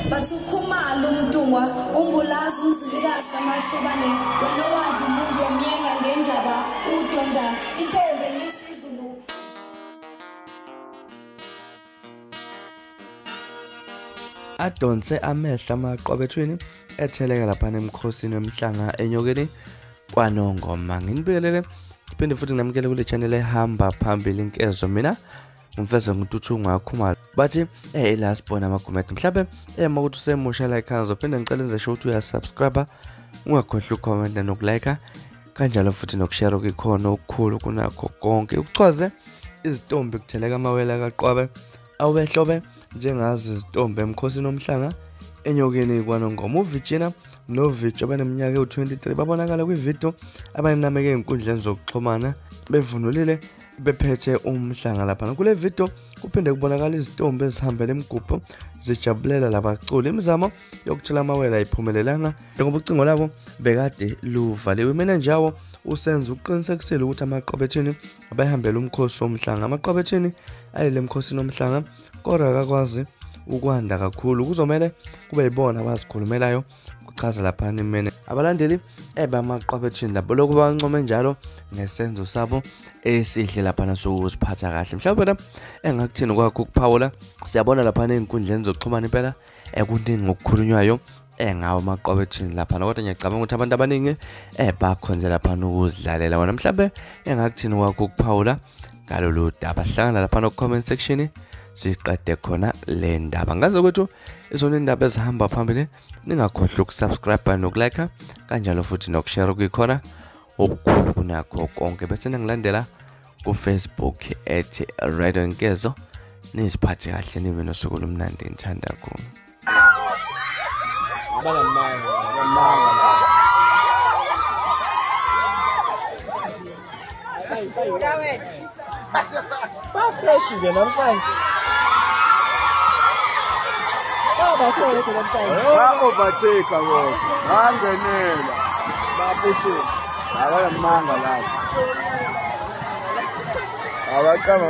bathi uKhumalo umntungwa umbulazi umzilikazi kaMashobane wena wadla umuntu omyenga ngendaba udonda intombi ngesizulu. Adonse amehla amaqobe twini etheleka lapha emkhosini wemhlanga eNyokeni kwaNongoma. Nginibelele iphinde futhi nginamukele kule channel ehamba phambili inkezo. Mina umfeza ngututhu ngakhumalo bathi la sibona amagumethi mhlawumbe makuthi usemusha la ekhaya uzophinde ngicela ngisho ukuthi uyasubscribe ungakhohlwa ucomment nokulike kanjalo futhi nokushare okukhona okukhulu kunakho konke ukuchwaze izitombi kutheleka amawela kaqwabe awehlobe njengazi izitombi emkhosini omhlanga eNyokeni kwaNongoma. uVirginia noVitch abaneminyaka ewu-23 babonakala kwivideo abanameke ezinkundleni zokuxhumana bevunulile bephethe umhlanga lapha. Kule video kuphinde kubonakala izitombi ezihambela emgubho zijabulela labaculi. Imizamo yokuthola amawela ayiphumelelanga njengoba ucingo labo bekade luvaliwe. Mina njawo usenza uqinisekisile ukuthi amaqobethini abayihambela umkhosi womhlanga. Amaqobethini ayile emkhosini womhlanga kodwa akakwazi ukwanda kakhulu, kuzomele kube yibona abazikhulumelayo kuchaza lapha nimene abalandeli bamaqobethini labo lokhu bancome njalo ngesenzo sabo esihle lapha nasokuziphatha kahle. Mhlawumbe la engakuthini kwakho ukuphawula siyabona lapha ezinkundleni zokuxhumana impela kuningi okukhulunywayo ngawo amaqobethini lapha, kodwa ngiyacabanga ukuthi abantu abaningi bakhonze lapha ukuzidlalela wona. Mhlawumbe engakuthini kwakho ukuphawula ngalolu daba, hlangana lapha no comment section siqede khona le ndaba. Ngazi ukuthi izona indaba ezihamba phambili, ningakhohlwa ukusubscribe nokulike kanjalo futhi nokushare okukhona okukhulu kunakho konke, bese ningilandela kuFacebook @Radio Nkezo. Niziphathe kahle nibe nosuku lomnandi ngithanda kakhulu. Overtake ngoba angenela babuthi abayamanga lapha abaqaba